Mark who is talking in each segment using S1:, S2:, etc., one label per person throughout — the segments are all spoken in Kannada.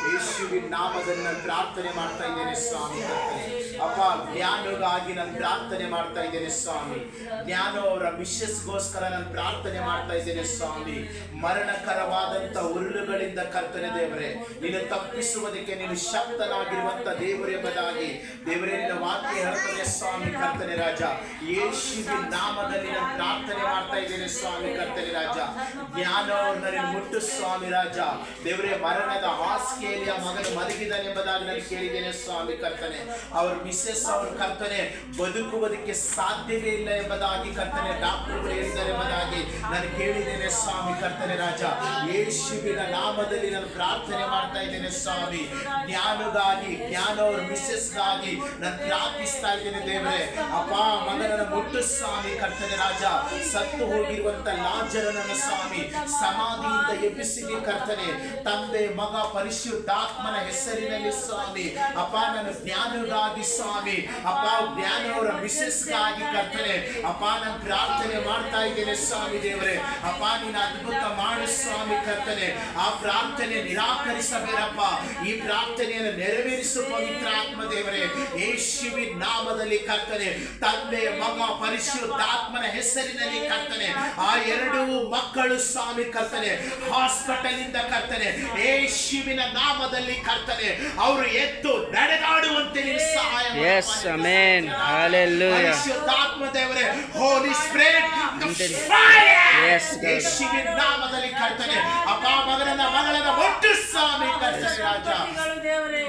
S1: ಯೇಸುವಿನ ನಾಮದಲ್ಲಿ ನಾನು ಪ್ರಾರ್ಥನೆ ಮಾಡ್ತಾ ಇದ್ದೇನೆ ಸ್ವಾಮಿ ಕರ್ತನೆ. ಅಪ್ಪ, ಜ್ಞಾನಗಾಗಿ ನಾನು ಪ್ರಾರ್ಥನೆ ಮಾಡ್ತಾ ಇದ್ದೇನೆ ಸ್ವಾಮಿ. ಜ್ಞಾನ ಅವರ ಮಿಸ್ಸಸ್ಗೋಸ್ಕರ ನಾನು ಪ್ರಾರ್ಥನೆ ಮಾಡ್ತಾ ಇದ್ದೇನೆ ಸ್ವಾಮಿ. ಮರಣಕರವಾದಂತ ಉರುಳುಗಳಿಂದ ಕರ್ತನೆ ದೇವರೇ, ನೀನು ತಪ್ಪಿಸುವುದಕ್ಕೆ ನೀನು ಶಕ್ತನಾಗಿರುವಂತ ದೇವರು ಎಂಬುದಾಗಿ ದೇವರೇ ನಿನ್ನ ವಾಕ್ಯ ಹೇಳ್ತಾನೆ ಸ್ವಾಮಿ ಕರ್ತನೆ ರಾಜ. ಯೇಸುವಿನ ನಾಮದಲ್ಲಿ ನಾನು ಪ್ರಾರ್ಥನೆ ಮಾಡ್ತಾ ಇದ್ದೇನೆ ಸ್ವಾಮಿ ಕರ್ತನೆ ರಾಜ. ಜ್ಞಾನವನ್ನು ನೀನು ಮುಟ್ಟು ಸ್ವಾಮಿ ರಾಜ. ದೇವರೇ, ಮರಣದ ಹಾಸಿಗೆಯಲ್ಲಿ ಆ ಮಗನು ಮಲಗಿದ್ದಾನೆ ಎಂಬುದಾಗಿ ನಾನು ಕೇಳಿದ್ದೇನೆ ಸ್ವಾಮಿ ಕರ್ತನೆ. ಅವ್ರ ಮಿಸ್ಸೆಸ್ ಅವರು ಕರ್ತನೆ ಬದುಕುವುದಕ್ಕೆ ಸಾಧ್ಯವೇ ಇಲ್ಲ ಎಂಬುದಾಗಿ ಕರ್ತನೆ ಡಾಕ್ಟರ್ಗಳು ಹೇಳಿದ್ದಾರೆ ಎಂಬುದಾಗಿ ನಾನು ಕೇಳಿದ್ದೇನೆ ಸ್ವಾಮಿ ಕರ್ತನೆ ರಾಜ. ಯೇಸುವಿನ ನಾಮದಲ್ಲಿ ನಾನು ಪ್ರಾರ್ಥನೆ ಮಾಡ್ತಾ ಇದ್ದೇನೆ ಸ್ವಾಮಿ. ಜ್ಞಾನಗಾಗಿ, ಜ್ಞಾನ ಅವ್ರ ಮಿಸ್ಸೆಸ್ಗಾಗಿ ನಾನು ಪ್ರಾರ್ಥಿಸ್ತಾ ಇದ್ದೇನೆ ದೇವರೇ. ಅಪ್ಪ, ಮಗನನ್ನು ಮುಟ್ಟು ಸ್ವಾಮಿ ಕರ್ತನೆ ರಾಜ. ಸತ್ತು ಹೋಗಿರುವಂತ ಲಾಜರನನ್ನು ಸ್ವಾಮಿ ಸಮಾಧಿಯಿಂದ ಎಬ್ಬಿಸಿದೆ ಕರ್ತನೆ. ತಂದೆ, ಮಗ, ಪರಿಶುದ್ಧಾತ್ಮನ ಹೆಸರಿನಲ್ಲಿ ಸ್ವಾಮಿ. ಅಪ್ಪ, ನನ್ನ ಜ್ಞಾನಗಾಗಿ ಸ್ವಾಮಿ, ಅಪ್ಪ, ಜ್ಞಾನ ಅವರ ಮಿಸ್ಸೆಸ್ಗಾಗಿ ಕರ್ತನೆ ಅಪ್ಪ ನಾನು ಪ್ರಾರ್ಥನೆ ಮಾಡ್ತಾ ಇದ್ದೇನೆ ಸ್ವಾಮಿ ದೇವರೇ. ಅಪ್ಪ, ನೀನು ಅದ್ಭುತ ಮಾಡು ಸ್ವಾಮಿ ಕರ್ತನೆ. ಆ ಪ್ರಾರ್ಥನೆ ನಿರಾಕರಿಸಬೇಡಪ್ಪ. ಈ ಪ್ರಾರ್ಥನೆಯನ್ನು ನೆರವೇರಿಸು ಪವಿತ್ರ ಆತ್ಮ ದೇವರೇ. ಯೇಸುವಿನ ನಾಮದಲ್ಲಿ ಕರ್ತನೆ, ತಂದೆ, ಮಗ, ಪರಿಶುದ್ಧಾತ್ಮನ ಹೆಸರಿನಲ್ಲಿ ಕರ್ತನೆ ಆ ಎರಡೂ ಮಕ್ಕಳು ಸ್ವಾಮಿ ಕರ್ತನೆ ಹಾಸ್ಪಿಟಲ್ ಇಂದ ಕರ್ತನೆ ಯೇಸುವಿನ ನಾಮದಲ್ಲಿ ಕರ್ತನೆ ಅವರು ಎದ್ದು ನಡೆದಾಡುವಂತೆ ನೀನು ಸಹಾಯ ಮಾಡು.
S2: Yes, amen. Hallelujah.
S1: ಪರಿಶುದ್ಧಾತ್ಮ ದೇವರೇ, ಹೋಲಿ ಸ್ಪಿರಿಟ್,
S2: Yes, God.
S1: ಯೇಸುವಿನ ನಾಮದಲ್ಲಿ ಕರ್ತನೆ ಅಪ್ಪ, ಮಗಳನ್ನ ಒಟ್ಟು ಸ್ವಾಮಿ ಕರ್ತನೆ ರಾಜ.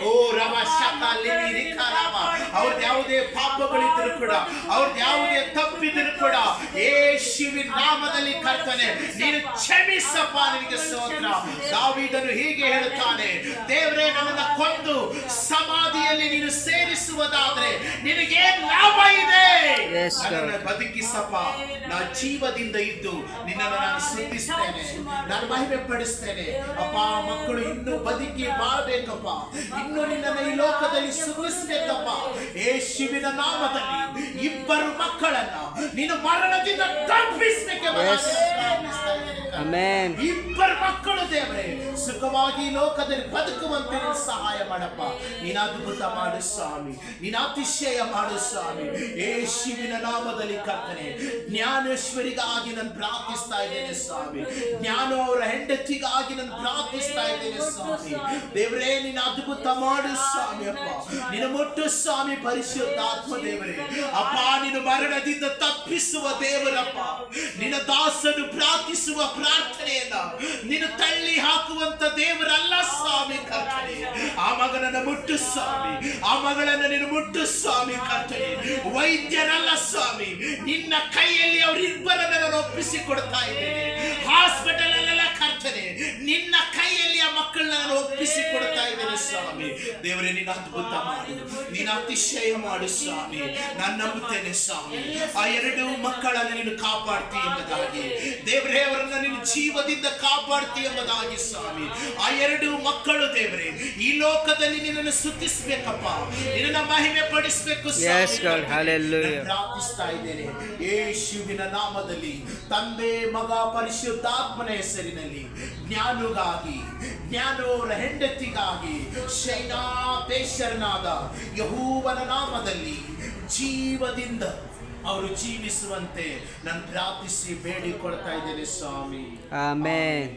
S1: ಓ ರಮ ಶಕಾಲಿ ರಿಕಾರಾಮ, ಅವ್ರದ್ದು ಯಾವುದೇ ಪಾಪಗಳಿದ್ದರೂ ಕೂಡ, ಅವ್ರದ್ದು ಯಾವುದೇ ತಪ್ಪಿದ್ರೂ ಕೂಡ ಯೇಸುವಿನ ನಾಮದಲ್ಲಿ ಕರ್ತನೆ ನೀನು ಕ್ಷಮಿಸಪ್ಪ. ನಿನಗೆ ಸ್ತೋತ್ರ. ದಾವೀದನು ಹೀಗೆ ಹೇಳುತ್ತಾನೆ, ದೇವರೇ, ನನ್ನನ್ನು ಕೊಂದು ಸಮಾಧಿಯಲ್ಲಿ ನೀನು ಸೇರಿಸುವುದಾದ್ರೆ ನಿನಗೇನ್ ಲಾಭ ಇದೆ? ನನ್ನನ್ನು ಬದುಕಿಸಪ್ಪ. ನಾ ಜೀವದಿಂದ ಇದ್ದು ನಿನ್ನನ್ನು ನಾನು ಸ್ತುತಿಸ್ತೇನೆ, ನಾನು ಮಹಿಮೆ ಪಡಿಸ್ತೇನೆ. ಅಪ್ಪ, ಮಕ್ಕಳು ಇನ್ನು ಬದುಕಿ ಬಾಳ್ಬೇಕಪ್ಪ, ಇನ್ನು ನಿನ್ನನ್ನು ಈ ಲೋಕದಲ್ಲಿ ಸ್ತುತಿಸಬೇಕಪ್ಪ. ಯೇಸುವಿನ ನಾಮದಲ್ಲಿ ಇಬ್ಬರು ಮಕ್ಕಳನ್ನ ನೀನು ಮರಣದಿಂದ ತಪ್ಪಿಸಬೇಕೆಂಬ
S2: Amen.
S1: ಇಬ್ಬರು ಮಕ್ಕಳು ದೇವರೇ ಸುಖವಾಗಿ ಲೋಕದಲ್ಲಿ ಬದುಕುವಂತೆ ನೀನು ಸಹಾಯ ಮಾಡಪ್ಪ. ನೀನು ಅದ್ಭುತ ಮಾಡು ಸ್ವಾಮಿ, ನೀನು ಅತಿಶಯ ಮಾಡು ಸ್ವಾಮಿ. ಯೇಸುವಿನ ನಾಮದಲ್ಲಿ ಕರ್ತನೆ ಜ್ಞಾನೇಶ್ವರಿಗಾಗಿ ನಾನು ಪ್ರಾರ್ಥಿಸ್ತಾ ಇದ್ದೇನೆ ಸ್ವಾಮಿ. ಜ್ಞಾನ ಅವರ ಹೆಂಡತಿಗಾಗಿ ನಾನು ಪ್ರಾರ್ಥಿಸ್ತಾ ಇದ್ದೇನೆ ಸ್ವಾಮಿ. ದೇವರೇ, ನೀನು ಅದ್ಭುತ ಮಾಡು ಸ್ವಾಮಿ. ಅಪ್ಪ, ನೀನು ಮುಟ್ಟು ಸ್ವಾಮಿ. ಪರಿಶುದ್ಧಾತ್ಮ ದೇವರೇ, ಅಪ್ಪ, ನೀನು ಮರಣದಿಂದ ತಪ್ಪಿಸುವ ದೇವರಪ್ಪ. ನಿನ್ನ ದಾಸನು ಪ್ರಾರ್ಥಿಸುವ ಪ್ರಾರ್ಥನೆಯನ್ನ ನೀನು ತಳ್ಳಿ ಹಾಕುವಂತ ದೇವರಲ್ಲ ಸ್ವಾಮಿ ಕರ್ತನೆ. ಆ ಮಗನನ್ನು ಮುಟ್ಟು ಸ್ವಾಮಿ, ಆ ಮಗಳನ್ನು ನೀನು ಮುಟ್ಟು ಸ್ವಾಮಿ ಕರ್ತನೆ. ವೈದ್ಯರಲ್ಲ ಸ್ವಾಮಿ, ನಿನ್ನ ಕೈಯಲ್ಲಿ ಅವರಿಬ್ಬರನ್ನ ನಾನು ಒಪ್ಪಿಸಿ ಕೊಡ್ತಾ ಇದ್ದೇನೆ. ಹಾಸ್ಪಿಟಲ್ ಅಲ್ಲೆಲ್ಲ ಕರ್ತನೆ ನಿನ್ನ ಕೈಯಲ್ಲಿ ಆ ಮಕ್ಕಳನ್ನ ನಾನು ಒಪ್ಪಿಸಿ ಕೊಡ್ತಾ ಇದ್ದೇನೆ ಸ್ವಾಮಿ. ದೇವರೇ, ನೀನು ಅದ್ಭುತ ಮಾಡು, ನೀನು ಅತಿಶಯ ಮಾಡು ಸ್ವಾಮಿ. ನಾನು ನಂಬುತ್ತೇನೆ ಸ್ವಾಮಿ, ಆ ಎರಡು ಮಕ್ಕಳನ್ನು ನೀನು ಕಾಪಾಡ್ತೀಯ ಎಂಬುದಾಗಿ. ದೇವರೇ, ಅವರನ್ನ ನೀನು ಜೀವದಿಂದ ಕಾಪಾಡ್ತೀಯ ಎಂಬುದಾಗಿ ಸ್ವಾಮಿ. ಆ ಎರಡು ಮಕ್ಕಳು ದೇವರೇ ಈ ಲೋಕದಲ್ಲಿ ನಿನ್ನನ್ನು ಸ್ತುತಿಸಬೇಕಪ್ಪ, ನಿನ್ನನ್ನು ಮಹಿಮೆ ಪಡಿಸಬೇಕು ಪ್ರಾರ್ಥಿಸ್ತಾ ಇದ್ದೇನೆ ಯೇಸುವಿನ ನಾಮದಲ್ಲಿ. ತಂದೆ, ಮಗ, ಪರಿಶುದ್ಧಾತ್ಮನ ಹೆಸರಿನಲ್ಲಿ ಜ್ಞಾನಗಾಗಿ, ಜ್ಞಾನವರ ಹೆಂಡತಿಗಾಗಿ, ಶೈನಾಪೇಶ್ವರನಾದ ಯೆಹೋವನ ನಾಮದಲ್ಲಿ ಜೀವದಿಂದ ಅವರು ಜೀವಿಸುವಂತೆ ನಾನು ಪ್ರಾರ್ಥಿಸಿ ಬೇಡಿಕೊಳ್ತಾ ಇದ್ದೇನೆ ಸ್ವಾಮಿ.
S2: ಆಮೆನ್.